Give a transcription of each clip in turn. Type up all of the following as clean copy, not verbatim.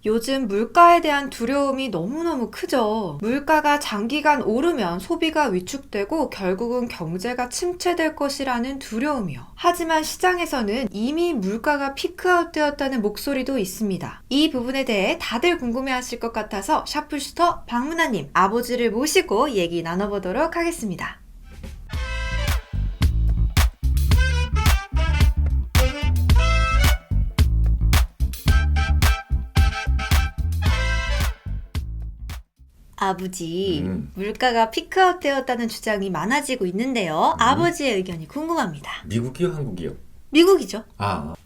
요즘 물가에 대한 두려움이 너무너무 크죠. 물가가 장기간 오르면 소비가 위축되고 결국은 경제가 침체될 것이라는 두려움이요. 하지만 시장에서는 이미 물가가 피크아웃 되었다는 목소리도 있습니다. 이 부분에 대해 다들 궁금해하실 것 같아서 샤프슈터 박문아님 아버지를 모시고 얘기 나눠보도록 하겠습니다. 아버지, 물가가 피크아웃 되었다는 주장이 많아지고 있는데요. 아버지의 의견이 궁금합니다. 미국이요, 한국이요? 미국이죠.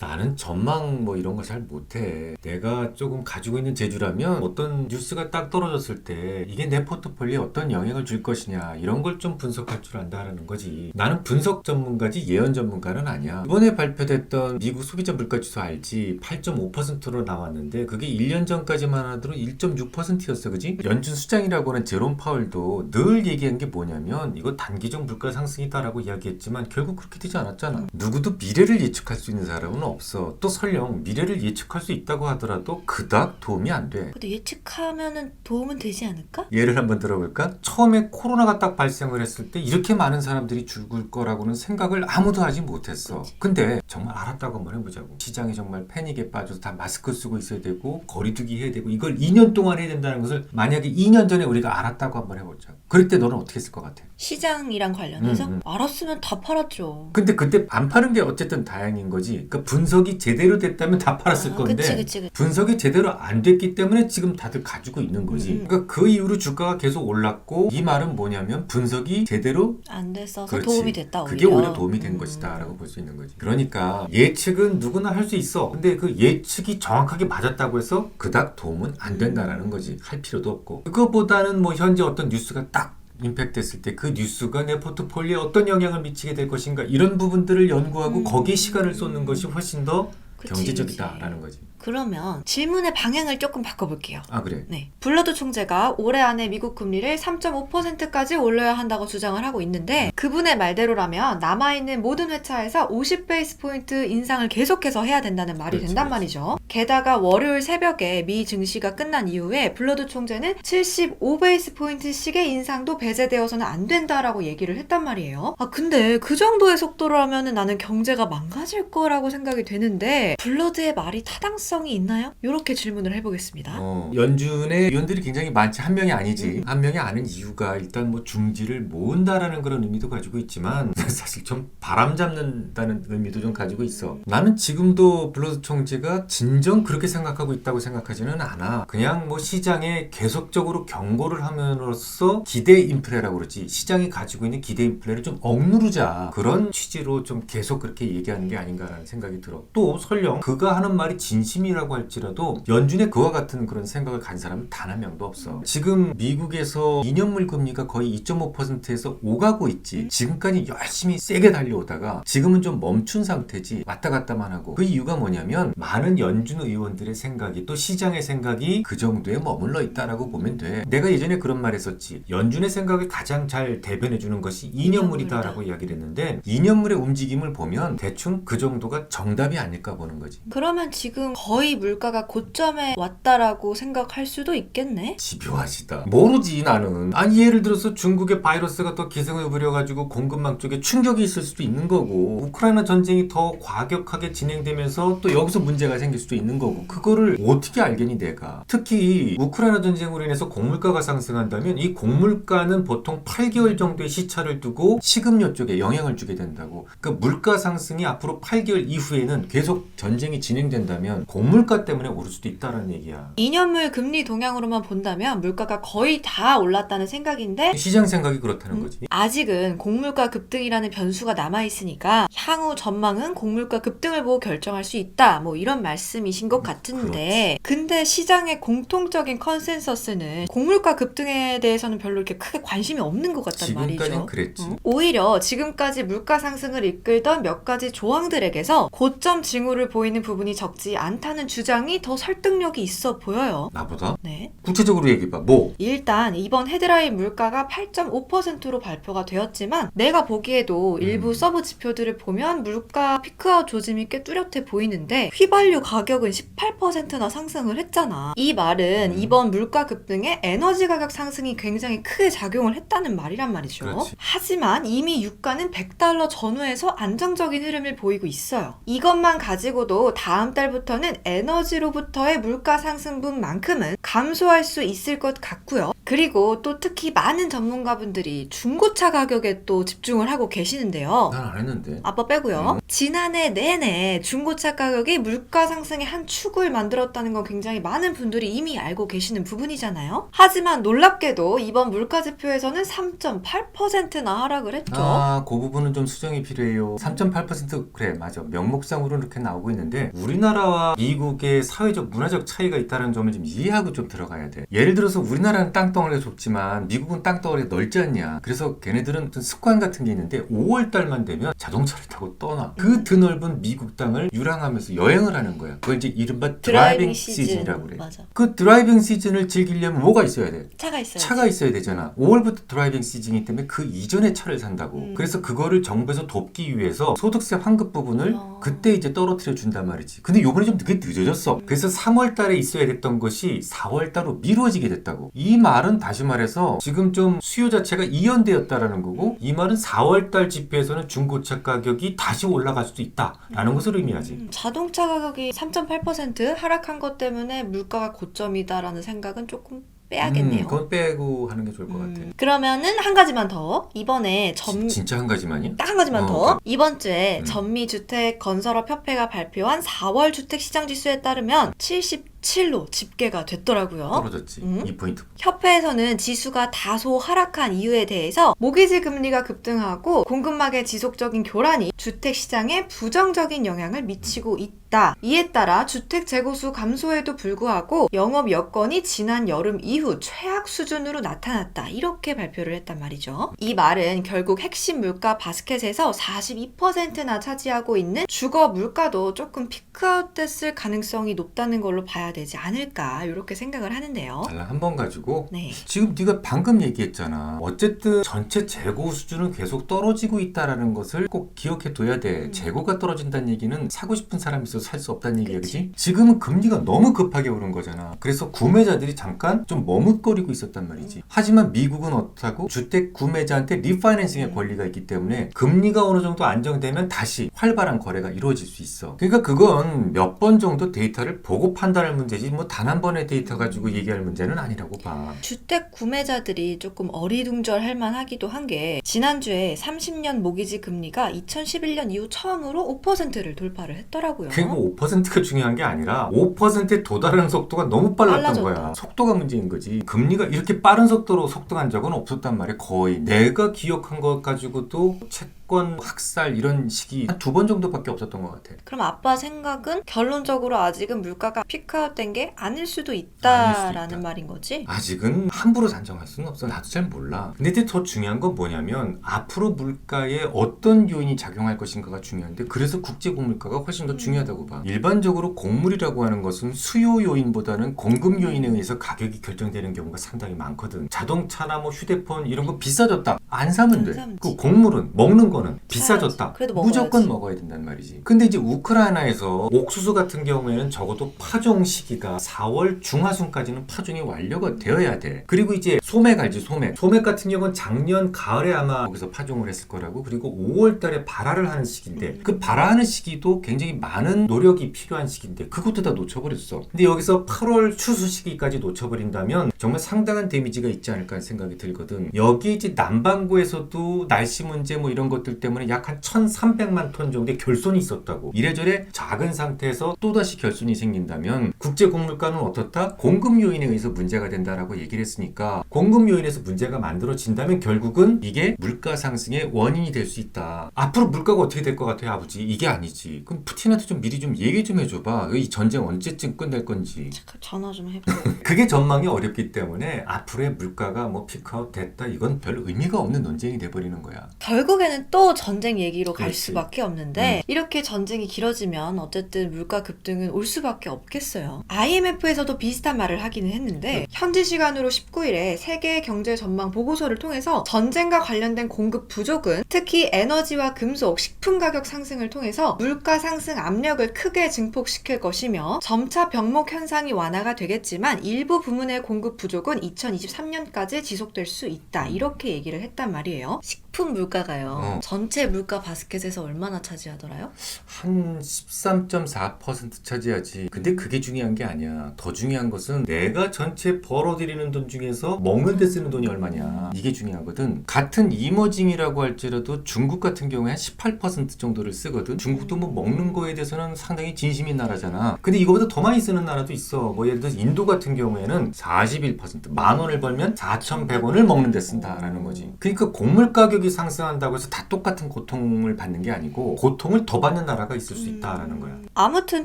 나는 전망 뭐 이런 거 잘 못해. 내가 조금 가지고 있는 재주라면 어떤 뉴스가 딱 떨어졌을 때 이게 내 포트폴리오에 어떤 영향을 줄 것이냐 이런 걸 좀 분석할 줄 안다라는 거지. 나는 분석 전문가지 예언 전문가는 아니야. 이번에 발표됐던 미국 소비자 물가지수 알지? 8.5%로 나왔는데 그게 1년 전까지만 하더라도 1.6%였어, 그지? 연준 수장이라고 하는 제롬 파월도 늘 얘기한 게 뭐냐면 이거 단기적 물가 상승이다라고 이야기했지만 결국 그렇게 되지 않았잖아. 누구도 미래를 예측할 수 있는 사람은 없어. 또 설령 미래를 예측할 수 있다고 하더라도 그닥 도움이 안 돼. 근데 예측하면은 도움은 되지 않을까? 예를 한번 들어볼까? 처음에 코로나가 딱 발생을 했을 때 이렇게 많은 사람들이 죽을 거라고는 생각을 아무도 하지 못했어. 그치. 근데 정말 알았다고 한번 해보자고. 시장이 정말 패닉에 빠져서 다 마스크 쓰고 있어야 되고 거리두기 해야 되고 이걸 2년 동안 해야 된다는 것을 만약에 2년 전에 우리가 알았다고 한번 해보자. 그럴 때 너는 어떻게 했을 것 같아? 시장이랑 관련해서? 알았으면 다 팔았죠. 근데 그때 안 파는 게 어쨌든 다행인 거지. 그러니까 분석이 제대로 됐다면 다 팔았을 건데 그치. 분석이 제대로 안 됐기 때문에 지금 다들 가지고 있는 거지. 그러니까 그 이후로 주가가 계속 올랐고 이 말은 뭐냐면 분석이 제대로 안 됐어서 그렇지. 도움이 됐다. 그게 오히려 도움이 된 것이다 라고 볼 수 있는 거지. 그러니까 예측은 누구나 할 수 있어. 근데 그 예측이 정확하게 맞았다고 해서 그닥 도움은 안 된다라는 거지. 할 필요도 없고. 그거보다는 뭐 현재 어떤 뉴스가 딱 임팩트 했을 때 그 뉴스가 내 포트폴리오에 어떤 영향을 미치게 될 것인가 이런 부분들을 연구하고 거기에 시간을 쏟는 것이 훨씬 더 경제적이다라는 거지. 그러면 질문의 방향을 조금 바꿔볼게요. 그래? 네. 블러드 총재가 올해 안에 미국 금리를 3.5%까지 올려야 한다고 주장을 하고 있는데 그분의 말대로라면 남아있는 모든 회차에서 50베이스 포인트 인상을 계속해서 해야 된다는 말이 된단 말이죠. 게다가 월요일 새벽에 미 증시가 끝난 이후에 블러드 총재는 75베이스 포인트씩의 인상도 배제되어서는 안 된다라고 얘기를 했단 말이에요. 근데 그 정도의 속도라면 나는 경제가 망가질 거라고 생각이 되는데 블러드의 말이 타당성이 있나요? 이렇게 질문을 해보겠습니다. 연준의 위원들이 굉장히 많지. 한 명이 아니지. 한 명이 아는 이유가 일단 뭐 중지를 모은다라는 그런 의미도 가지고 있지만 사실 좀 바람 잡는다는 의미도 좀 가지고 있어. 나는 지금도 블러드 총재가 진정 그렇게 생각하고 있다고 생각하지는 않아. 그냥 뭐 시장에 계속적으로 경고를 함으로써 기대 인플레라고 그러지. 시장이 가지고 있는 기대 인플레를 좀 억누르자. 그런 취지로 좀 계속 그렇게 얘기하는 게 아닌가라는 생각이 들어. 또 설령 그가 하는 말이 진심이라고 할지라도 연준에 그와 같은 그런 생각을 가진 사람은 단 한 명도 없어. 지금 미국에서 2년물 금리가 거의 2.5%에서 오가고 있지. 지금까지 열심히 세게 달려오다가 지금은 좀 멈춘 상태지. 왔다 갔다만 하고. 그 이유가 뭐냐면 많은 연준 의원들의 생각이 또 시장의 생각이 그 정도에 머물러 있다라고 보면 돼. 내가 예전에 그런 말 했었지. 연준의 생각을 가장 잘 대변해 주는 것이 2년물이다 라고 이야기를 했는데 2년물의 움직임을 보면 대충 그 정도가 정답이 아닐까 보는 거지. 그러면 지금 거의 물가가 고점에 왔다라고 생각할 수도 있겠네? 집요하시다. 모르지 나는. 예를 들어서 중국의 바이러스가 더 기승을 부려가지고 공급망 쪽에 충격이 있을 수도 있는 거고 우크라이나 전쟁이 더 과격하게 진행되면서 또 여기서 문제가 생길 수도 있는 거고 그거를 어떻게 알겠니 내가. 특히 우크라이나 전쟁으로 인해서 곡물가가 상승한다면 이 곡물가는 보통 8개월 정도의 시차를 두고 식음료 쪽에 영향을 주게 된다고. 그러니까 물가 상승이 앞으로 8개월 이후에는 계속 전쟁이 진행된다면 곡물가 때문에 오를 수도 있다는 얘기야. 2년물 금리 동향으로만 본다면 물가가 거의 다 올랐다는 생각인데 시장 생각이 그렇다는 거지. 아직은 곡물가 급등이라는 변수가 남아있으니까 향후 전망은 곡물가 급등을 보고 결정할 수 있다 뭐 이런 말씀이신 것 같은데 근데 시장의 공통적인 컨센서스는 곡물가 급등에 대해서는 별로 이렇게 크게 관심이 없는 것 같단 말이죠. 지금까지는 그랬지. 오히려 지금까지 물가 상승을 이끌던 몇 가지 조항들에게서 고점 징후를 보이는 부분이 적지 않다 않다는 주장이 더 설득력이 있어 보여요. 나보다? 네. 구체적으로 얘기해봐. 뭐? 일단 이번 헤드라인 물가가 8.5%로 발표가 되었지만 내가 보기에도 일부 서브 지표들을 보면 물가 피크아웃 조짐이 꽤 뚜렷해 보이는데 휘발유 가격은 18%나 상승을 했잖아. 이 말은 이번 물가 급등에 에너지 가격 상승이 굉장히 크게 작용을 했다는 말이란 말이죠. 그렇지. 하지만 이미 유가는 100달러 전후에서 안정적인 흐름을 보이고 있어요. 이것만 가지고도 다음 달부터는 에너지로부터의 물가 상승분만큼은 감소할 수 있을 것 같고요. 그리고 또 특히 많은 전문가분들이 중고차 가격에 또 집중을 하고 계시는데요. 난 안 했는데. 아빠 빼고요. 지난해 내내 중고차 가격이 물가 상승의 한 축을 만들었다는 건 굉장히 많은 분들이 이미 알고 계시는 부분이잖아요. 하지만 놀랍게도 이번 물가 지표에서는 3.8%나 하락을 했죠. 아, 그 부분은 좀 수정이 필요해요. 3.8% 그래, 맞아. 명목상으로 이렇게 나오고 있는데 우리나라와 미국의 사회적 문화적 차이가 있다는 점을 좀 이해하고 좀 들어가야 돼. 예를 들어서 우리나라는 땅덩어리가 좁지만 미국은 땅덩어리가 넓지 않냐. 그래서 걔네들은 어떤 습관 같은 게 있는데 5월 달만 되면 자동차를 타고 떠나. 그 드넓은 미국 땅을 유랑하면서 여행을 하는 거야. 그걸 이제 이른바 드라이빙 시즌이라고 그래. 맞아. 그 드라이빙 시즌을 즐기려면 뭐가 있어야 돼? 차가 있어야지. 차가 있어야 되잖아. 5월부터 드라이빙 시즌이기 때문에 그 이전에 차를 산다고. 그래서 그거를 정부에서 돕기 위해서 소득세 환급 부분을 그때 이제 떨어뜨려 준단 말이지. 근데 요번에 좀 되게 늦어졌어. 그래서 3월 달에 있어야 됐던 것이 4월 달로 미뤄지게 됐다고. 이 말은 다시 말해서 지금 좀 수요 자체가 이연되었다라는 거고, 이 말은 4월 달 지표에서는 중고차 가격이 다시 올라갈 수도 있다라는 것을 의미하지. 자동차 가격이 3.8% 하락한 것 때문에 물가가 고점이다라는 생각은 조금 빼야겠네요. 그건 빼고 하는 게 좋을 것 같아. 그러면은 한 가지만 더. 이번에 진짜 한 가지만이야? 딱 한 가지만 더. 이번 주에 음. 전미주택건설업협회가 발표한 4월 주택시장지수에 따르면 77로 집계가 됐더라고요. 떨어졌지. 2포인트. 협회에서는 지수가 다소 하락한 이유에 대해서 모기지 금리가 급등하고 공급망의 지속적인 교란이 주택시장에 부정적인 영향을 미치고 있다. 이에 따라 주택 재고수 감소에도 불구하고 영업 여건이 지난 여름 이후 최악 수준으로 나타났다. 이렇게 발표를 했단 말이죠. 이 말은 결국 핵심 물가 바스켓에서 42%나 차지하고 있는 주거 물가도 조금 피크아웃 됐을 가능성이 높다는 걸로 봐야 되지 않을까 이렇게 생각을 하는데요. 달랑 한 번 가지고 네. 지금 네가 방금 얘기했잖아. 어쨌든 전체 재고 수준은 계속 떨어지고 있다라는 것을 꼭 기억해 둬야 돼. 재고가 떨어진다는 얘기는 사고 싶은 사람이 있어서 살 수 없다는 얘기야, 그치? 지금은 금리가 너무 급하게 오른 거잖아. 그래서 구매자들이 잠깐 좀 머뭇거리고 있었단 말이지. 하지만 미국은 어떻다고? 주택 구매자한테 리파이낸싱의 권리가 있기 때문에 금리가 어느 정도 안정되면 다시 활발한 거래가 이루어질 수 있어. 그러니까 그건 몇 번 정도 데이터를 보고 판단할 문제지 뭐 단 한 번의 데이터 가지고 얘기할 문제는 아니라고 봐. 주택 구매자들이 조금 어리둥절할 만하기도 한 게 지난주에 30년 모기지 금리가 2011년 이후 처음으로 5%를 돌파를 했더라고요. 그리고 5%가 중요한 게 아니라 5%에 도달하는 속도가 너무 빨랐던 빨라졌다. 거야. 속도가 문제인 거지. 금리가 이렇게 빠른 속도로 속도한 적은 없었단 말이야. 거의. 내가 기억한 것 가지고도 채권 학살 이런 시기 한 2번 정도밖에 없었던 것 같아. 그럼 아빠 생각은 결론적으로 아직은 물가가 피크아웃 된 게 아닐 수도 있다라는 말인 거지? 아직은 함부로 단정할 수는 없어. 나도 잘 몰라. 근데 이제 더 중요한 건 뭐냐면 앞으로 물가에 어떤 요인이 작용할 것인가가 중요한데, 그래서 국제 곡물가가 훨씬 더 중요하다고 봐. 일반적으로 곡물이라고 하는 것은 수요 요인보다는 공급 요인에 의해서 가격이 결정되는 경우가 상당히 많거든. 자동차나 뭐 휴대폰 이런 거 비싸졌다. 안 사면 돼. 그 곡물은 먹는 거는 비싸졌다. 그래도 먹어야지. 무조건 먹어야 된단 말이지. 근데 이제 우크라이나에서 옥수수 같은 경우에는 적어도 파종 시기가 4월 중하순까지는 파종이 완료가 되어야 돼. 그리고 이제 소맥 알지? 소맥 같은 경우는 작년 가을에 아마 거기서 파종을 했을 거라고. 그리고 5월 달에 발화를 하는 시기인데 그 발화하는 시기도 굉장히 많은 노력이 필요한 시기인데 그것도 다 놓쳐버렸어. 근데 여기서 8월 추수 시기까지 놓쳐버린다면 정말 상당한 데미지가 있지 않을까 하는 생각이 들거든. 여기 이제 남반구에서도 날씨 문제 뭐 이런 것들 때문에 약 한 1,300만 톤 정도의 결손이 있었다고. 이래저래 작은 상태에서 또다시 결손이 생긴다면 국제 곡물가는 어떻다? 공급 요인에 의해서 문제가 된다라고 얘기를 했으니까 공급 요인에서 문제가 만들어진다면 결국은 이게 물가 상승의 원인이 될 수 있다. 앞으로 물가가 어떻게 될 것 같아요, 아버지? 이게 아니지. 그럼 푸틴한테 좀 미리 좀 얘기 좀 해줘봐. 이 전쟁 언제쯤 끝낼 건지. 잠깐 전화 좀 해봐. 그게 전망이 어렵기 때문에 앞으로의 물가가 뭐 피크아웃 됐다 이건 별 의미가 없는 논쟁이 돼버리는 거야. 결국에는 또 전쟁 얘기로 갈 그렇지. 수밖에 없는데 이렇게 전쟁이 길어지면 어쨌든 물가 급등은 올 수밖에 없겠어요. IMF에서도 비슷한 말을 하기는 했는데 현지 시간으로 19일에 세계 경제 전망 보고서를 통해서 전쟁과 관련된 공급 부족은 특히 에너지와 금속, 식품 가격 상승을 통해서 물가 상승 압력을 크게 증폭시킬 것이며 점차 병목 현상이 완화가 되겠지만 일부 부문의 공급 부족은 2023년까지 지속될 수 있다. 이렇게 얘기를 했단 말이에요. 식품 물가가요. 전체 물가 바스켓에서 얼마나 차지하더라요? 한 13.4% 차지하지. 근데 그게 중요한 게 아니야. 더 중요한 것은 내가 전체 벌어들이는 돈 중에서 먹는 데 쓰는 돈이 얼마냐. 이게 중요하거든. 같은 이머징이라고 할지라도 중국 같은 경우에 한 18% 정도를 쓰거든. 중국도 뭐 먹는 거에 대해서는 상당히 진심인 나라잖아. 근데 이거보다 더 많이 쓰는 나라도 있어. 뭐 예를 들어서 인도 같은 경우에는 41%, 10,000원을 벌면 4,100원을 먹는 데 쓴다라는 거지. 그러니까 곡물 가격이 상승한다고 해서 다 똑같은 고통을 받는 게 아니고 고통을 더 받는 나라가 있을 수 있다라는 거야. 아무튼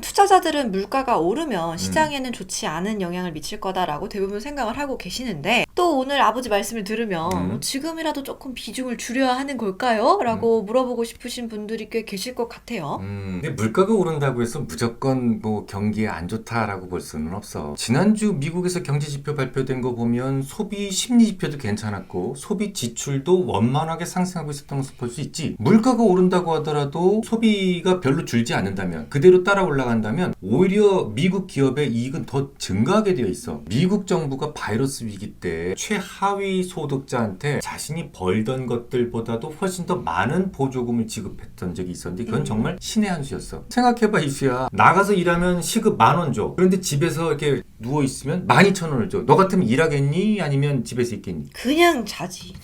투자자들은 물가가 오르면 시장에는 좋지 않은 영향을 미칠 거다라고 대부분 생각을 하고 계시는데 또 오늘 아버지 말씀을 들으면 지금이라도 조금 비중을 줄여야 하는 걸까요? 라고 물어보고 싶으신 분들이 꽤 계실 것 같아요. 근데 물가가 오른다고 해서 무조건 뭐 경기에 안 좋다라고 볼 수는 없어. 지난주 미국에서 경제 지표 발표된 거 보면 소비 심리 지표도 괜찮았고 소비 지출도 원만하게 상승하고 있었던 것을 볼 수 있지. 물가가 오른다고 하더라도 소비가 별로 줄지 않는다면 그대로 따라 올라간다면 오히려 미국 기업의 이익은 더 증가하게 되어 있어. 미국 정부가 바이러스 위기 때 최하위 소득자한테 자신이 벌던 것들보다도 훨씬 더 많은 보조금을 지급했던 적이 있었는데 그건 정말 신의 한 수였어. 생각해봐 이수야. 나가서 일하면 시급 10,000원 줘. 그런데 집에서 이렇게 누워있으면 12,000원을 줘. 너 같으면 일하겠니? 아니면 집에서 있겠니? 그냥 자지.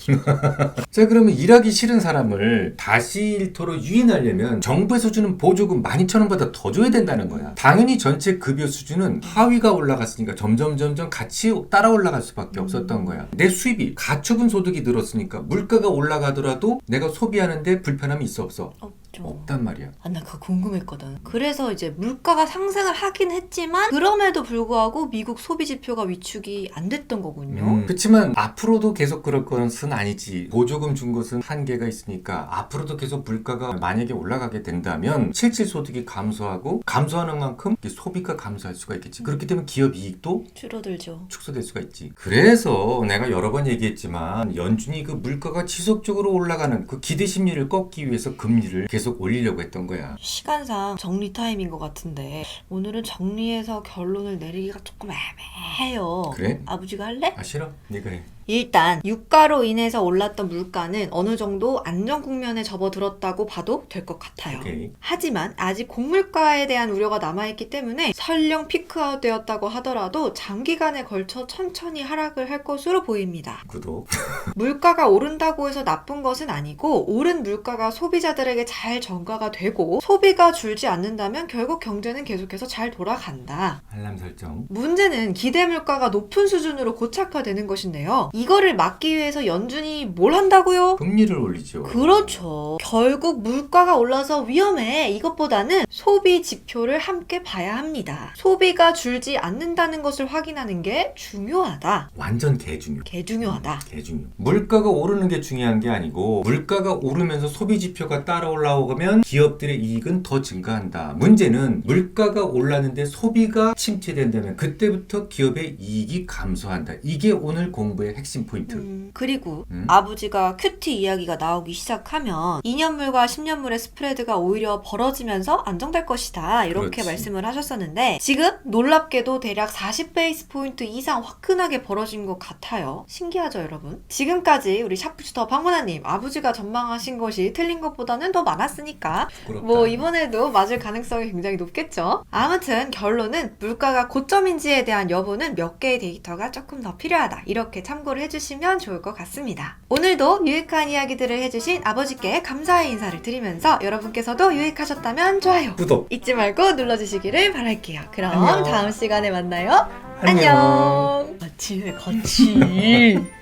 자, 그러면 일하기 싫은 사람을 다시 일터로 유인하려면 정부에서 주는 보조금 12,000원보다 더 줘야 된다는 거야. 당연히 전체 급여 수준은 하위가 올라갔으니까 점점 같이 따라 올라갈 수밖에 없었던 거야. 내 수입이 가처분 소득이 늘었으니까 물가가 올라가더라도 내가 소비하는데 불편함이 있어 없어? 없죠. 없단 말이야. 나 그거 궁금했거든. 그래서 이제 물가가 상승을 하긴 했지만 그럼에도 불구하고 미국 소비 지표가 위축이 안 됐던 거군요. 그렇지만 앞으로도 계속 그럴 것은 아니지. 보조금 준 것은 한계가 있으니까 앞으로도 계속 물가가 만약에 올라가게 된다면 실질 소득이 감소하고 감소하는 만큼 소비가 감소할 수가 있겠지. 그렇기 때문에 기업 이익도 줄어들죠. 축소될 수가 있지. 그래서 내가 여러 번 얘기했지만 연준이 그 물가가 지속적으로 올라가는 그 기대 심리를 꺾기 위해서 금리를 계속 올리려고 했던 거야. 시간상 정리 타임인 것 같은데 오늘은 정리해서 결론을 내리기가 조금 애매해요. 그래? 아버지가 할래? 아 싫어? 네가 해. 일단 유가로 인해서 올랐던 물가는 어느 정도 안정 국면에 접어들었다고 봐도 될 것 같아요. 오케이. 하지만 아직 곡물가에 대한 우려가 남아있기 때문에 설령 피크아웃 되었다고 하더라도 장기간에 걸쳐 천천히 하락을 할 것으로 보입니다. 구독. 물가가 오른다고 해서 나쁜 것은 아니고 오른 물가가 소비자들에게 잘 전가가 되고 소비가 줄지 않는다면 결국 경제는 계속해서 잘 돌아간다. 알람 설정. 문제는 기대 물가가 높은 수준으로 고착화되는 것인데요. 이거를 막기 위해서 연준이 뭘 한다고요? 금리를 올리죠. 그렇죠. 결국 물가가 올라서 위험해. 이것보다는 소비 지표를 함께 봐야 합니다. 소비가 줄지 않는다는 것을 확인하는 게 중요하다. 완전 개중요. 개중요하다. 개중요. 물가가 오르는 게 중요한 게 아니고 물가가 오르면서 소비 지표가 따라 올라오면 기업들의 이익은 더 증가한다. 문제는 물가가 올랐는데 소비가 침체된다면 그때부터 기업의 이익이 감소한다. 이게 오늘 공부의 핵심 포인트. 그리고 아버지가 큐티 이야기가 나오기 시작하면 2년물과 10년물의 스프레드가 오히려 벌어지면서 안정될 것이다. 이렇게 그렇지. 말씀을 하셨었는데 지금 놀랍게도 대략 40베이스 포인트 이상 화끈하게 벌어진 것 같아요. 신기하죠, 여러분? 지금까지 우리 샤프슈터 박문아님 아버지가 전망하신 것이 틀린 것보다는 더 많았으니까 부끄럽다. 뭐 이번에도 맞을 가능성이 굉장히 높겠죠. 아무튼 결론은 물가가 고점인지에 대한 여부는 몇 개의 데이터가 조금 더 필요하다. 이렇게 참고를 해주시면 좋을 것 같습니다. 오늘도 유익한 이야기들을 해주신 아버지께 감사의 인사를 드리면서 여러분께서도 유익하셨다면 좋아요 구독. 잊지 말고 눌러주시기를 바랄게요. 그럼 안녕. 다음 시간에 만나요. 안녕. 안녕. 같이 해, 같이.